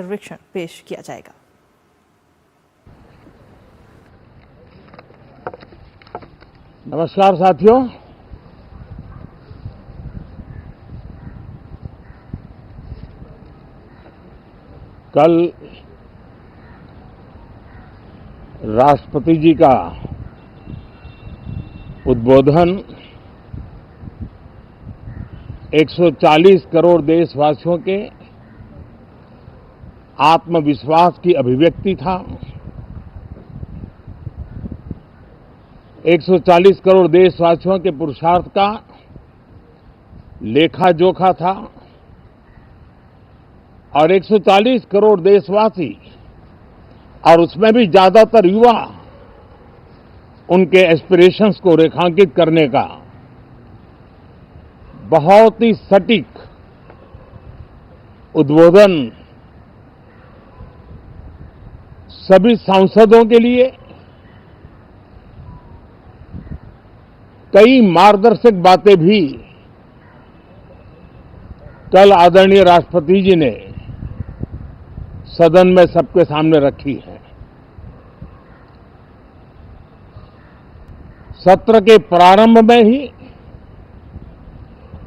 सर्वेक्षण पेश किया जाएगा। नमस्कार साथियों, कल राष्ट्रपति जी का उद्बोधन 140 करोड़ देशवासियों के आत्मविश्वास की अभिव्यक्ति था। 140 करोड़ देशवासियों के पुरुषार्थ का लेखा जोखा था और 140 करोड़ देशवासी और उसमें भी ज्यादातर युवा उनके एस्पिरेशंस को रेखांकित करने का बहुत ही सटीक उद्बोधन सभी सांसदों के लिए कई मार्गदर्शक बातें भी कल आदरणीय राष्ट्रपति जी ने सदन में सबके सामने रखी है। सत्र के प्रारंभ में ही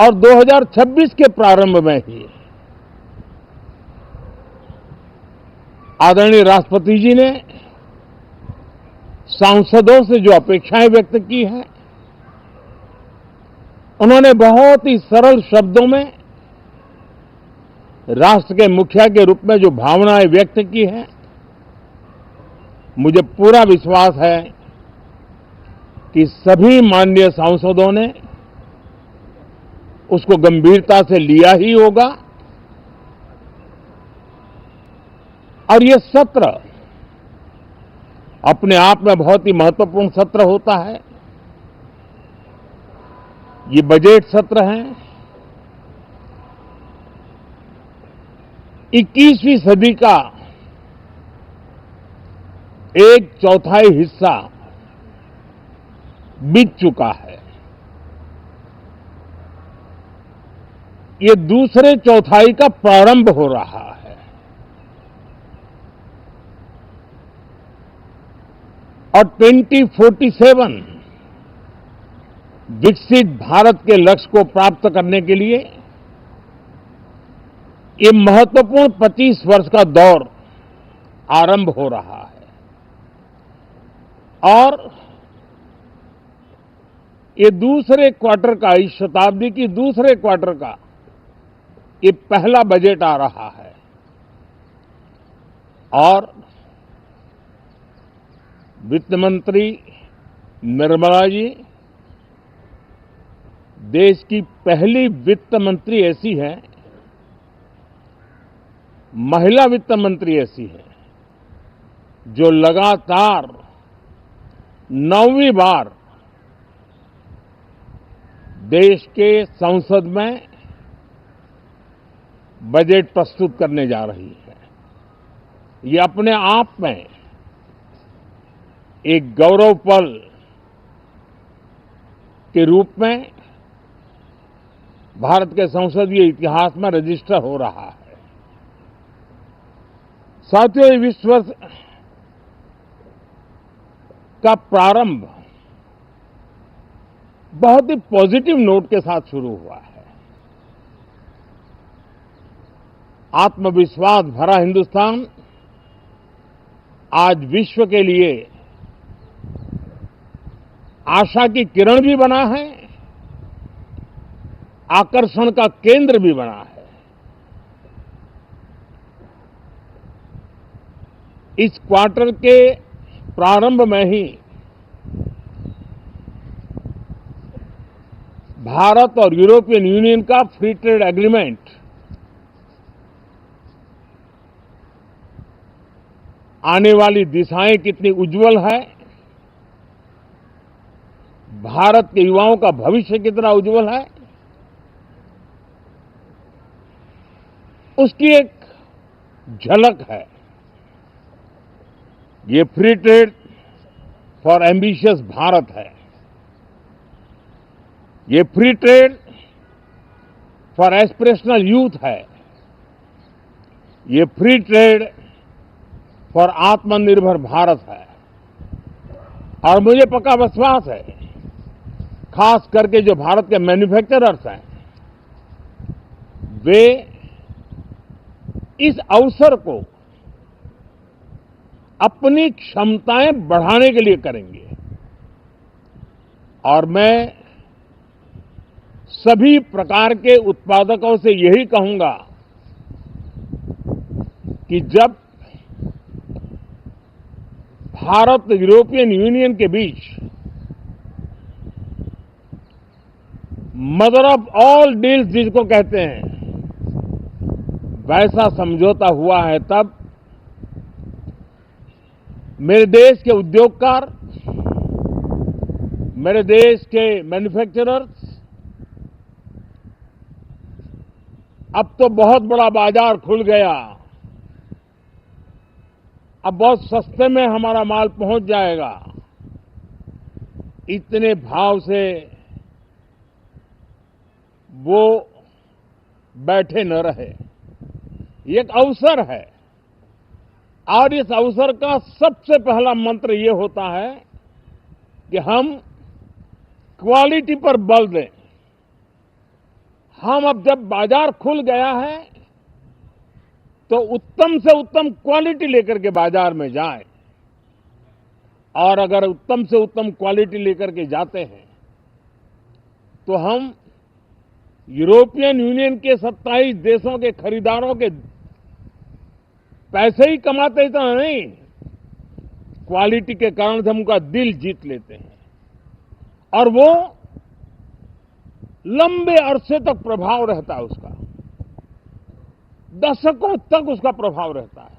और 2026 के प्रारंभ में ही आदरणीय राष्ट्रपति जी ने सांसदों से जो अपेक्षाएं व्यक्त की हैं, उन्होंने बहुत ही सरल शब्दों में राष्ट्र के मुखिया के रूप में जो भावनाएं व्यक्त की हैं, मुझे पूरा विश्वास है कि सभी माननीय सांसदों ने उसको गंभीरता से लिया ही होगा और ये सत्र अपने आप में बहुत ही महत्वपूर्ण सत्र होता है। ये बजट सत्र है। 21वीं सदी का एक चौथाई हिस्सा बीत चुका है। ये दूसरे चौथाई का प्रारंभ हो रहा है और 2047 विकसित भारत के लक्ष्य को प्राप्त करने के लिए ये महत्वपूर्ण 25 वर्ष का दौर आरंभ हो रहा है और ये दूसरे क्वार्टर का, इस शताब्दी की दूसरे क्वार्टर का ये पहला बजट आ रहा है और वित्त मंत्री निर्मला जी देश की पहली वित्त मंत्री ऐसी है, महिला वित्त मंत्री ऐसी है जो लगातार 9वीं बार देश के संसद में बजट प्रस्तुत करने जा रही है। ये अपने आप में एक गौरव पल के रूप में भारत के संसदीय इतिहास में रजिस्टर हो रहा है। साथियों, ये विश्व वर्ष का प्रारंभ बहुत ही पॉजिटिव नोट के साथ शुरू हुआ है। आत्मविश्वास भरा हिंदुस्तान आज विश्व के लिए आशा की किरण भी बना है, आकर्षण का केंद्र भी बना है। इस क्वार्टर के प्रारंभ में ही भारत और यूरोपियन यूनियन का फ्री ट्रेड एग्रीमेंट आने वाली दिशाएं कितनी उज्जवल है, भारत के युवाओं का भविष्य कितना उज्जवल है, उसकी एक झलक है। ये free trade for ambitious Bharat है। ये free trade for aspirational youth है। ये फ्री ट्रेड फॉर आत्मनिर्भर भारत है और मुझे पक्का विश्वास है, खास करके जो भारत के मैन्युफैक्चरर्स हैं, वे इस अवसर को अपनी क्षमताएं बढ़ाने के लिए करेंगे। और मैं सभी प्रकार के उत्पादकों से यही कहूंगा कि जब भारत यूरोपियन यूनियन के बीच मदर ऑफ ऑल डील्स जिसको कहते हैं, वैसा समझौता हुआ है, तब मेरे देश के उद्योगकार, मेरे देश के मैन्युफैक्चरर्स अब तो बहुत बड़ा बाजार खुल गया, अब बहुत सस्ते में हमारा माल पहुंच जाएगा, इतने भाव से वो बैठे न रहे। ये एक अवसर है और इस अवसर का सबसे पहला मंत्र ये होता है कि हम क्वालिटी पर बल दें। हम अब जब बाजार खुल गया है तो उत्तम से उत्तम क्वालिटी लेकर के बाजार में जाएं, और अगर उत्तम से उत्तम क्वालिटी लेकर के जाते हैं तो हम यूरोपियन यूनियन के 27 देशों के खरीदारों के पैसे ही कमाते इतना नहीं, क्वालिटी के कारण से हम उनका दिल जीत लेते हैं और वो लंबे अरसे तक प्रभाव रहता है, उसका दशकों तक उसका प्रभाव रहता है।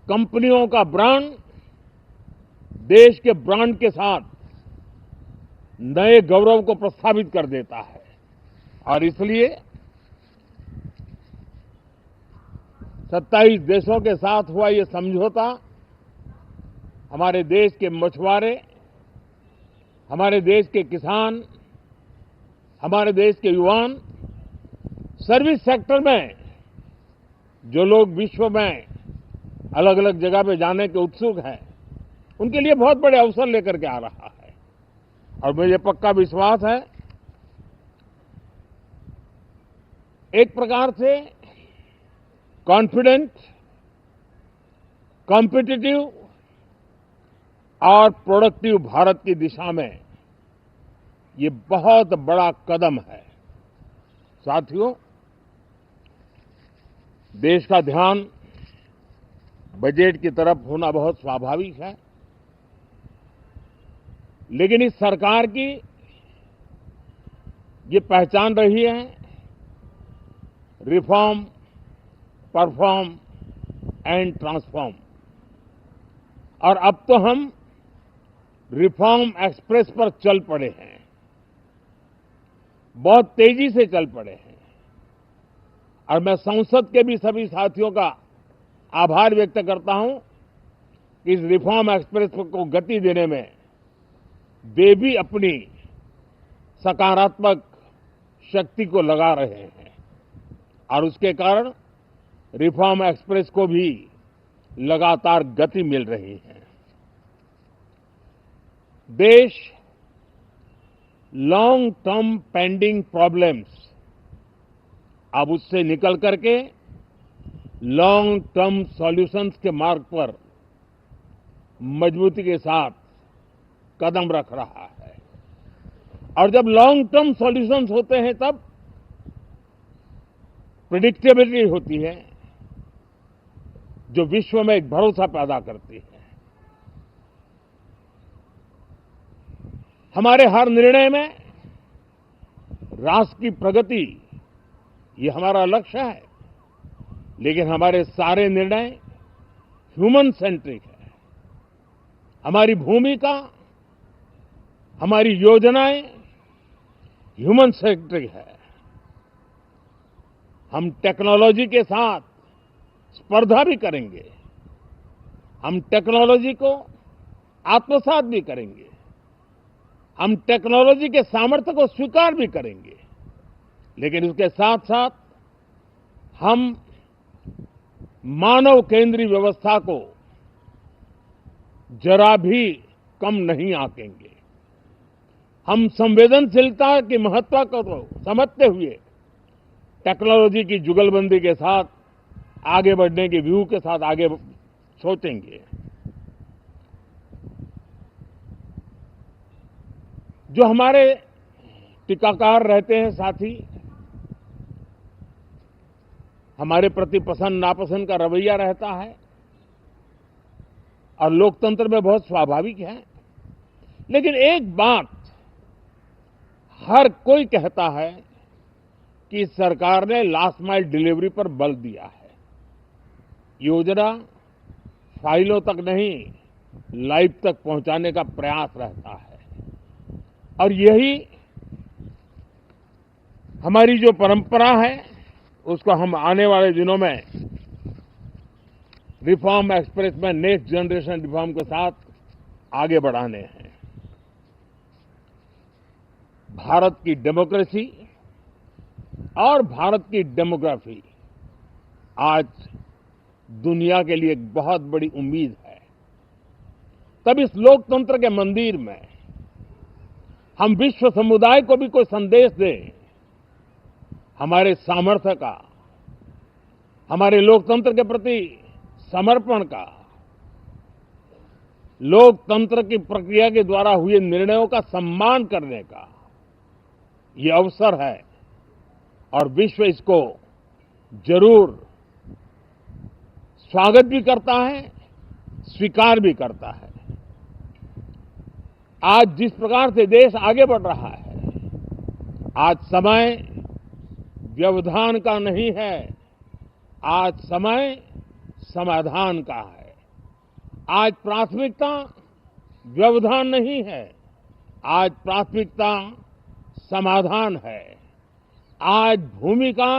कंपनियों का ब्रांड देश के ब्रांड के साथ नए गौरव को प्रस्थापित कर देता है और इसलिए 27 देशों के साथ हुआ ये समझौता हमारे देश के मछुआरे, हमारे देश के किसान, हमारे देश के युवान, सर्विस सेक्टर में जो लोग विश्व में अलग अलग जगह पे जाने के उत्सुक हैं, उनके लिए बहुत बड़े अवसर लेकर के आ रहा है। और मुझे पक्का विश्वास है, एक प्रकार से कॉन्फिडेंट, कॉम्पिटिटिव और प्रोडक्टिव भारत की दिशा में ये बहुत बड़ा कदम है। साथियों, देश का ध्यान बजट की तरफ होना बहुत स्वाभाविक है, लेकिन इस सरकार की ये पहचान रही है रिफॉर्म, परफॉर्म एंड ट्रांसफॉर्म। और अब तो हम रिफॉर्म एक्सप्रेस पर चल पड़े हैं, बहुत तेजी से चल पड़े हैं। और मैं संसद के भी सभी साथियों का आभार व्यक्त करता हूं कि इस रिफॉर्म एक्सप्रेस को गति देने में वे भी अपनी सकारात्मक शक्ति को लगा रहे हैं और उसके कारण रिफॉर्म एक्सप्रेस को भी लगातार गति मिल रही है। देश लॉन्ग टर्म पेंडिंग प्रॉब्लम्स अब उससे निकल करके लॉन्ग टर्म सॉल्यूशंस के मार्ग पर मजबूती के साथ कदम रख रहा है। और जब लॉन्ग टर्म सॉल्यूशंस होते हैं तब प्रेडिक्टेबिलिटी होती है, जो विश्व में एक भरोसा पैदा करती है। हमारे हर निर्णय में राष्ट्र की प्रगति ये हमारा लक्ष्य है, लेकिन हमारे सारे निर्णय ह्यूमन सेंट्रिक है। हमारी भूमिका, हमारी योजनाएं ह्यूमन सेंट्रिक है। हम टेक्नोलॉजी के साथ स्पर्धा भी करेंगे, हम टेक्नोलॉजी को आत्मसात भी करेंगे, हम टेक्नोलॉजी के सामर्थ्य को स्वीकार भी करेंगे, लेकिन उसके साथ साथ हम मानव केंद्रीय व्यवस्था को जरा भी कम नहीं आंकेंगे। हम संवेदनशीलता के महत्व को तो समझते हुए टेक्नोलॉजी की जुगलबंदी के साथ आगे बढ़ने के व्यू के साथ आगे सोचेंगे। जो हमारे टीकाकार रहते हैं साथी, हमारे प्रति पसंद नापसंद का रवैया रहता है और लोकतंत्र में बहुत स्वाभाविक है। लेकिन एक बात हर कोई कहता है कि सरकार ने लास्ट माइल डिलीवरी पर बल दिया है। योजना फाइलों तक नहीं, लाइव तक पहुंचाने का प्रयास रहता है और यही हमारी जो परंपरा है उसको हम आने वाले दिनों में रिफॉर्म एक्सप्रेस में नेक्स्ट जनरेशन रिफॉर्म के साथ आगे बढ़ाने हैं। भारत की डेमोक्रेसी और भारत की डेमोग्राफी आज दुनिया के लिए एक बहुत बड़ी उम्मीद है। तब इस लोकतंत्र के मंदिर में हम विश्व समुदाय को भी कोई संदेश दें, हमारे सामर्थ्य का, हमारे लोकतंत्र के प्रति समर्पण का, लोकतंत्र की प्रक्रिया के द्वारा हुए निर्णयों का सम्मान करने का ये अवसर है और विश्व इसको जरूर स्वागत भी करता है, स्वीकार भी करता है। आज जिस प्रकार से देश आगे बढ़ रहा है, आज समय व्यवधान का नहीं है, आज समय समाधान का है। आज प्राथमिकता व्यवधान नहीं है, आज प्राथमिकता समाधान है। आज भूमिका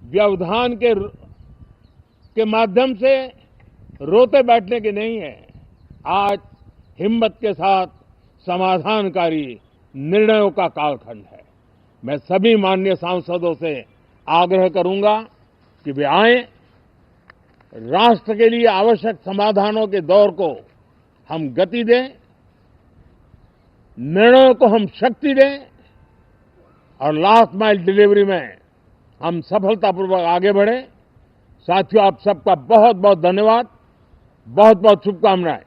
व्यवधान के माध्यम से रोते बैठने की नहीं है, आज हिम्मत के साथ समाधानकारी निर्णयों का कालखंड है। मैं सभी माननीय सांसदों से आग्रह करूंगा कि वे आएं, राष्ट्र के लिए आवश्यक समाधानों के दौर को हम गति दें, निर्णयों को हम शक्ति दें और लास्ट माइल डिलीवरी में हम सफलतापूर्वक आगे बढ़ें। साथियों, आप सबका बहुत बहुत धन्यवाद, बहुत बहुत शुभकामनाएं।